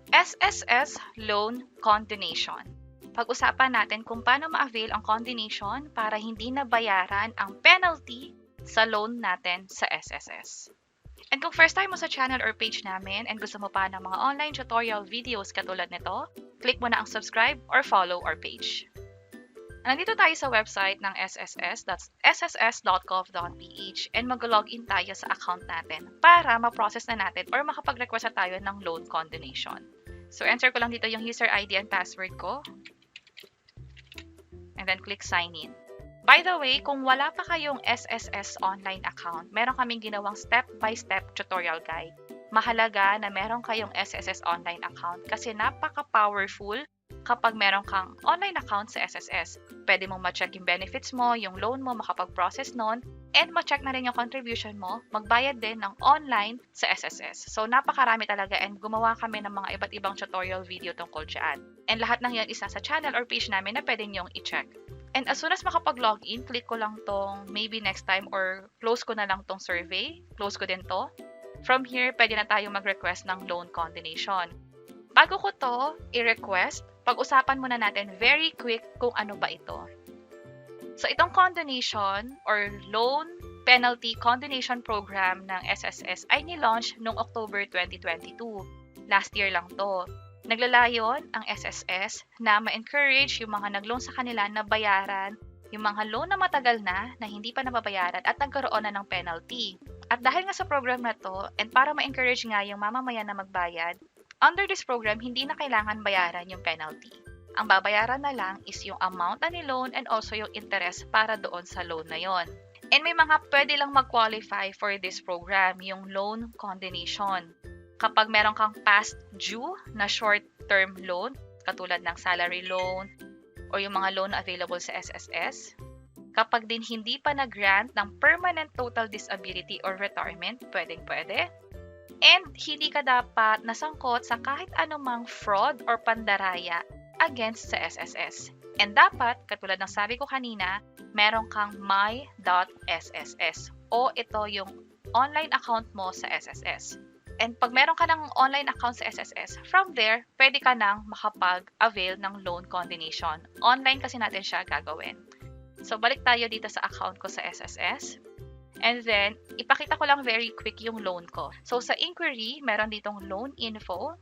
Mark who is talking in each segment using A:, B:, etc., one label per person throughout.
A: SSS Loan Condonation. Pag-usapan natin kung paano ma-avail ang condonation para hindi nabayaran ang penalty sa loan natin sa SSS. And kung first time mo sa channel or page namin and gusto mo pa ng mga online tutorial videos katulad nito, click mo na ang subscribe or follow our page. Nandito tayo sa website ng SSS, that's sss.gov.ph, and mag-login tayo sa account natin para ma-process na natin or makapag-request na tayo ng loan condonation. So, enter ko lang dito yung user ID and password ko. And then, click sign in. By the way, kung wala pa kayong SSS online account, meron kaming ginawang step-by-step tutorial guide. Mahalaga na meron kayong SSS online account kasi napaka-powerful kapag meron kang online account sa SSS. Pwede mong ma-check yung benefits mo, yung loan mo, makapag-process nun, and ma-check na rin yung contribution mo, magbayad din ng online sa SSS. So, napakarami talaga and gumawa kami ng mga iba't ibang tutorial video tungkol dyan. And lahat ng yan isa sa channel or page namin na pwede nyong i-check. And as soon as makapag-login, click ko lang tong maybe next time or close ko na lang tong survey. Close ko din to. From here, pwede na tayo mag-request ng loan condonation. Bago ko to i-request, pag-usapan muna natin very quick kung ano ba ito. So, itong condonation or loan penalty condonation program ng SSS ay nilaunch noong October 2022. Last year lang to. Naglalayon ang SSS na ma-encourage yung mga nag-loan sa kanila na bayaran yung mga loan na matagal na hindi pa nababayaran at nagkaroon na ng penalty. At dahil nga sa program na to, and para ma-encourage nga yung mamamayan na magbayad, under this program, hindi na kailangan bayaran yung penalty. Ang babayaran na lang is yung amount na ni-loan and also yung interest para doon sa loan na yon. And may mga pwede lang mag-qualify for this program, yung loan condonation. Kapag meron kang past due na short-term loan, katulad ng salary loan o yung mga loan available sa SSS, kapag din hindi pa nag-grant ng permanent total disability or retirement, pwedeng-pwede. And hindi ka dapat nasangkot sa kahit anumang fraud or pandaraya against sa SSS. And dapat, katulad ng sabi ko kanina, meron kang my.sss o ito yung online account mo sa SSS. And pag meron ka ng online account sa SSS, from there, pwede ka nang makapag-avail ng loan condonation. Online kasi natin siya gagawin. So, balik tayo dito sa account ko sa SSS. And then, ipakita ko lang very quick yung loan ko. So, sa inquiry, meron ditong loan info.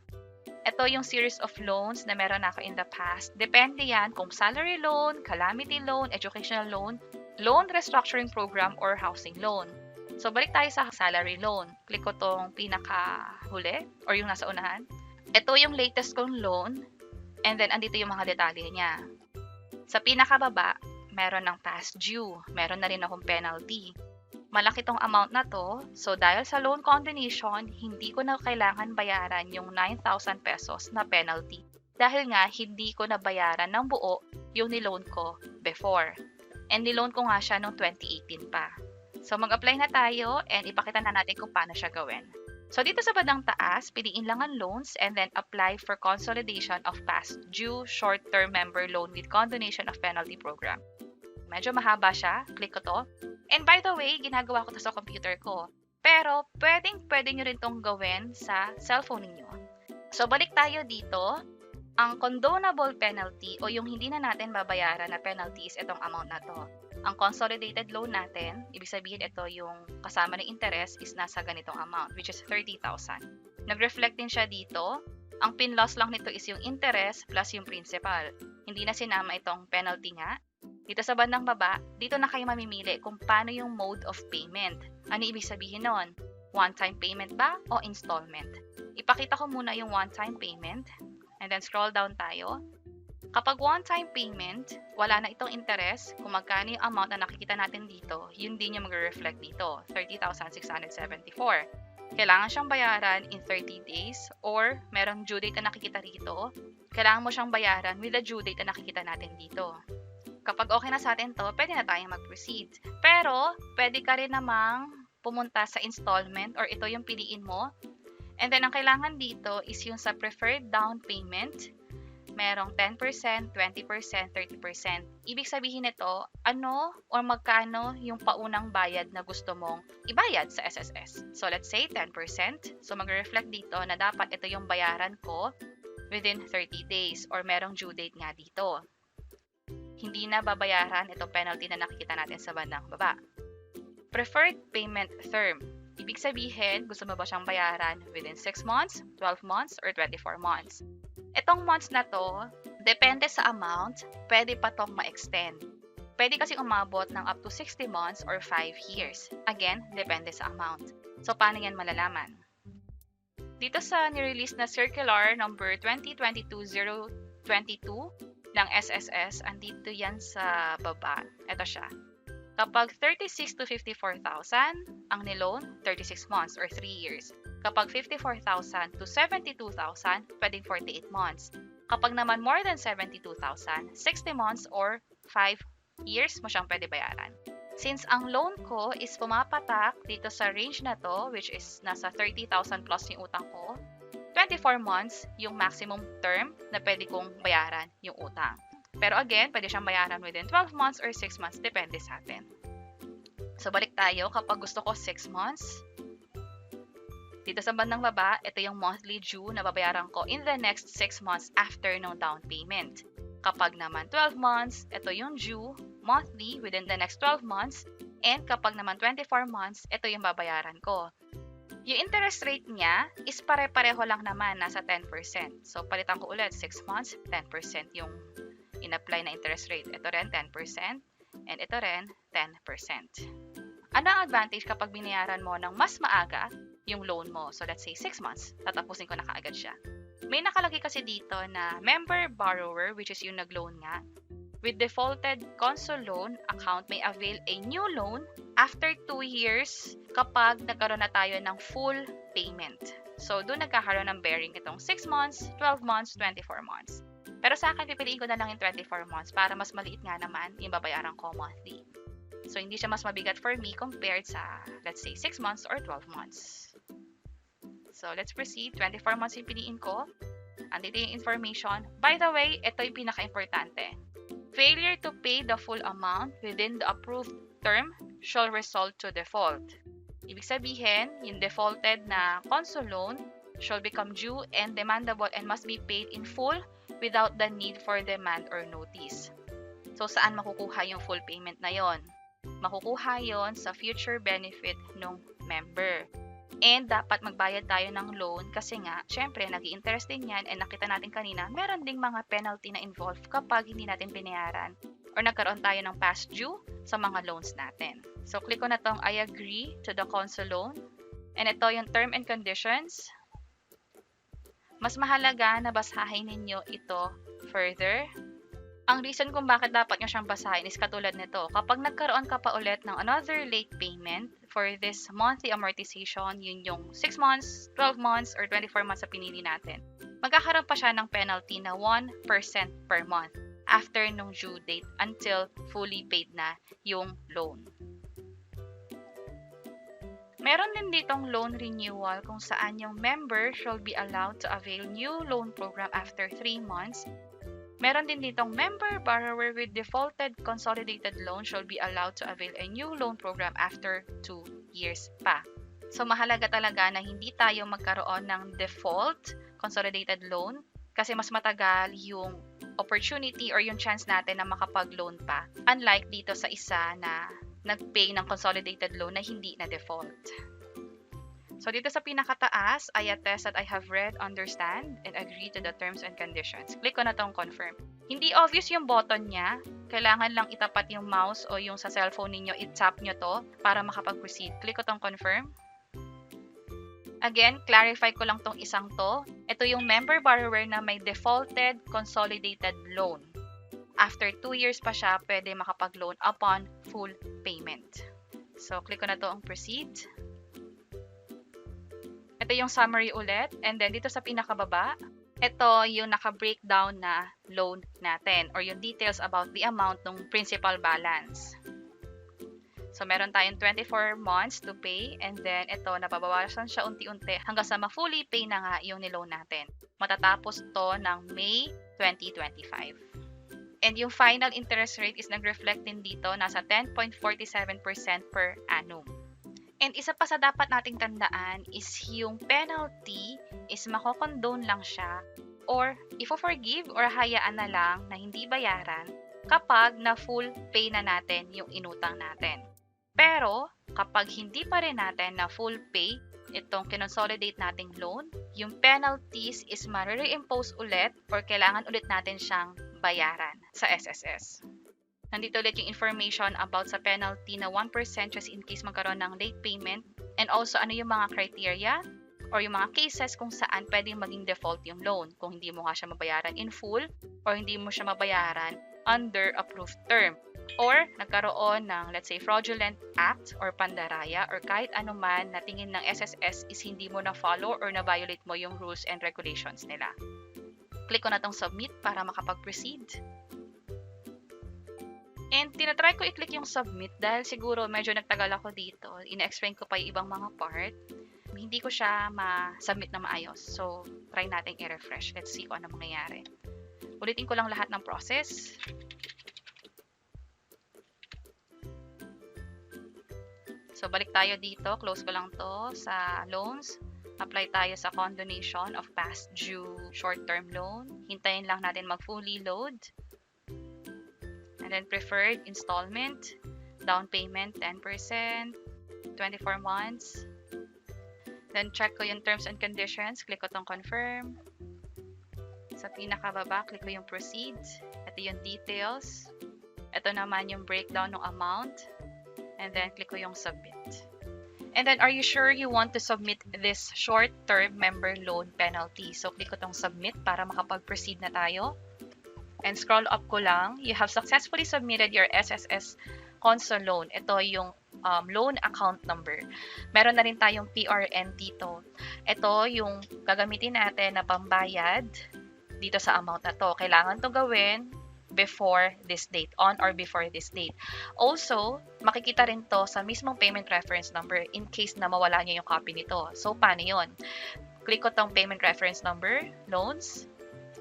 A: Ito yung series of loans na meron ako in the past. Depende yan kung salary loan, calamity loan, educational loan, loan restructuring program, or housing loan. So, balik tayo sa salary loan. Click ko tong pinaka-huli or yung nasa unahan. Ito yung latest kong loan. And then, andito yung mga detalye niya. Sa pinaka-baba, meron ng past due. Meron na rin akong penalty. Malaki tong amount na to. So, dahil sa loan condonation, hindi ko na kailangan bayaran yung 9,000 pesos na penalty. Dahil nga, hindi ko na bayaran ng buo yung niloan ko before. And niloan ko nga siya noong 2018 pa. So, mag-apply na tayo and ipakita na natin kung paano siya gawin. So, dito sa bandang taas, piliin lang ang loans and then apply for consolidation of past due short-term member loan with condonation of penalty program. Medyo mahaba siya. Click ko to. And by the way, ginagawa ko to sa computer ko. Pero, pwede nyo rin tong gawin sa cellphone niyo. So, balik tayo dito. Ang condonable penalty o yung hindi na natin babayaran na penalty is itong amount na to. Ang consolidated loan natin, ibig sabihin ito yung kasama ng interest is nasa ganitong amount, which is 30,000. Nag-reflect din siya dito. Ang pinloss lang nito is yung interest plus yung principal. Hindi na sinama itong penalty nga. Dito sa bandang baba, dito na kayo mamimili kung paano yung mode of payment. Ano ibig sabihin nun? One-time payment ba o installment? Ipakita ko muna yung one-time payment and then scroll down tayo. Kapag one-time payment, wala na itong interest, kung magkano yung amount na nakikita natin dito, yun din yung mag-reflect dito, 30,674. Kailangan siyang bayaran in 30 days or merong due date na nakikita rito, kailangan mo siyang bayaran with the due date na nakikita natin dito. Kapag okay na sa atin to, pwede na tayong mag-proceed. Pero, pwede ka rin namang pumunta sa installment or ito yung piliin mo. And then, ang kailangan dito is yung sa preferred down payment. Merong 10%, 20%, 30%. Ibig sabihin nito, ano or magkano yung paunang bayad na gusto mong ibayad sa SSS. So, let's say 10%. So, mag-reflect dito na dapat ito yung bayaran ko within 30 days or merong due date nga dito. Hindi na babayaran itong penalty na nakikita natin sa bandang baba. Preferred payment term. Ibig sabihin, gusto mo ba siyang bayaran within 6 months, 12 months, or 24 months? Itong months na to, depende sa amount, pwede pa tong ma-extend. Pwede kasi umabot ng up to 60 months or 5 years. Again, depende sa amount. So, paano yan malalaman? Dito sa nirelease na Circular number 2022-022 ng SSS, andito yan sa baba. Ito siya. Kapag 36 to 54,000 ang niloan, 36 months or 3 years. Kapag 54,000 to 72,000, pwedeng 48 months. Kapag naman more than 72,000, 60 months or 5 years mo siyang pwede bayaran. Since ang loan ko is pumapatak dito sa range na to, which is nasa 30,000 plus yung utang ko, 24 months yung maximum term na pwede kong bayaran yung utang. Pero again, pwede siyang bayaran within 12 months or 6 months, depende sa atin. So balik tayo, kapag gusto ko 6 months, dito sa bandang baba, ito yung monthly due na babayaran ko in the next 6 months after no down payment. Kapag naman 12 months, ito yung due monthly within the next 12 months. And kapag naman 24 months, ito yung babayaran ko. Yung interest rate niya is pare-pareho lang naman, nasa 10%. So palitan ko ulit, 6 months, 10% yung in-apply na interest rate. Ito rin 10% and ito rin 10%. Ano ang advantage kapag binayaran mo ng mas maaga yung loan mo? So let's say 6 months, tatapusin ko na kaagad siya. May nakalagay kasi dito na member borrower, which is yung nag-loan nga, with defaulted console loan account may avail a new loan after 2 years kapag nagkaroon na tayo ng full payment. So doon nagkakaroon ng bearing itong 6 months, 12 months, 24 months. Pero sa akin, pipiliin ko na lang yung 24 months para mas maliit nga naman yung babayaran ko monthly. So hindi siya mas mabigat for me compared sa, let's say, 6 months or 12 months. So, let's proceed. 24 months yung piliin ko. Andito yung information. By the way, ito yung pinaka-importante. Failure to pay the full amount within the approved term shall result to default. Ibig sabihin, yung defaulted na console loan shall become due and demandable and must be paid in full without the need for demand or notice. So, saan makukuha yung full payment na yon? Makukuha yon sa future benefit ng member. And dapat magbayad tayo ng loan kasi nga, syempre, nag-i-interest din yan and nakita natin kanina, meron ding mga penalty na involved kapag hindi natin binayaran or nagkaroon tayo ng past due sa mga loans natin. So, click ko na tong I agree to the console loan. And ito yung term and conditions. Mas mahalaga na basahin ninyo ito further. Ang reason kung bakit dapat nyo siyang basahin is katulad nito. Kapag nagkaroon ka pa ulit ng another late payment for this monthly amortization, yun yung 6 months, 12 months, or 24 months sa pinili natin, magkakaroon pa siya ng penalty na 1% per month after nung due date until fully paid na yung loan. Meron din ditong loan renewal kung saan yung member shall be allowed to avail new loan program after 3 months. Meron din ditong member borrower with defaulted consolidated loan shall be allowed to avail a new loan program after 2 years pa. So mahalaga talaga na hindi tayo magkaroon ng default consolidated loan kasi mas matagal yung opportunity or yung chance natin na makapag-loan pa. Unlike dito sa isa na nag-pay ng consolidated loan na hindi na default. So dito sa pinakataas, I attest that I have read, understand, and agree to the terms and conditions. Click ko na tong confirm. Hindi obvious yung button niya. Kailangan lang itapat yung mouse o yung sa cellphone ninyo, i-tap nyo to para makapag-proceed. Click ko tong confirm. Again, clarify ko lang tong isang to. Ito yung member borrower na may defaulted consolidated loan. After 2 years pa siya, pwede makapag-loan upon full payment. So, click ko na to ang proceed. Ito yung summary ulit. And then, dito sa pinakababa, ito yung naka-breakdown na loan natin or yung details about the amount ng principal balance. So, meron tayong 24 months to pay and then ito, nababawasan siya unti-unti hanggang sa ma-fully pay na nga yung niloan natin. Matatapos to ng May 2025. And yung final interest rate is nag-reflect din dito, nasa 10.47% per annum. And isa pa sa dapat nating tandaan is yung penalty is mako-condone lang siya or ifo-forgive or hayaan na lang na hindi bayaran kapag na full pay na natin yung inutang natin. Pero kapag hindi pa rin natin na full pay itong kinonsolidate nating loan, yung penalties is ma-reimpose ulit or kailangan ulit natin siyang bayaran sa SSS. Nandito ulit yung information about sa penalty na 1% just in case magkaroon ng late payment, and also ano yung mga criteria or yung mga cases kung saan pwedeng maging default yung loan kung hindi mo nga siya mabayaran in full or hindi mo siya mabayaran under approved term, or nagkaroon ng, let's say, fraudulent act or pandaraya or kahit anuman na tingin ng SSS is hindi mo na-follow or na-violate mo yung rules and regulations nila. Click ko na tong submit para makapag-proceed. And tinatry ko i-click yung submit dahil siguro medyo nagtagal ako dito. Ina-explain ko pa yung ibang mga part. Hindi ko siya ma-submit na maayos. So, try natin i-refresh. Let's see kung ano mangyayari. Ulitin ko lang lahat ng process. So, balik tayo dito. Close ko lang to sa loans. Apply tayo sa condonation of past due short-term loan. Hintayin lang natin mag-fully load. And then preferred installment. Down payment 10%. 24 months. Then check ko yung terms and conditions. Click ko tong confirm. Sa pinakababa, click ko yung proceed. Ito yung details. Ito naman yung breakdown ng amount. And then click ko yung submit. And then, are you sure you want to submit this short-term member loan penalty? So, click ko tong submit para makapag-proceed na tayo. And scroll up ko lang. You have successfully submitted your SSS console loan. Ito yung loan account number. Meron na rin tayong PRN dito. Ito yung gagamitin natin na pambayad dito sa amount na to. Kailangan to gawin before this date, on or before this date. Also, makikita rin to sa mismong payment reference number in case na mawala nyo yung copy nito. So, paano yun? Click ko tong payment reference number, loans,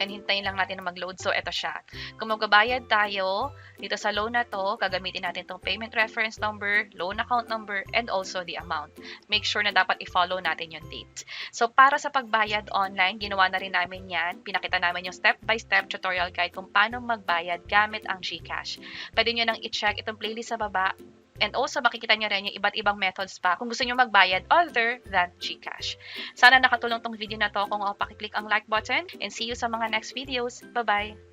A: and hintayin lang natin na mag-load. So, ito siya. Kung magbabayad tayo dito sa loan na to, gagamitin natin tong payment reference number, loan account number, and also the amount. Make sure na dapat i-follow natin yung date. So, para sa pagbayad online, ginawa na rin namin yan. Pinakita namin yung step-by-step tutorial guide kung paano magbayad gamit ang GCash. Pwede nyo nang i-check itong playlist sa baba. And also, makikita nyo rin yung iba't ibang methods pa kung gusto nyo magbayad other than GCash. Sana nakatulong tong video na to. Kung pakiclick ang like button, and see you sa mga next videos. Bye-bye!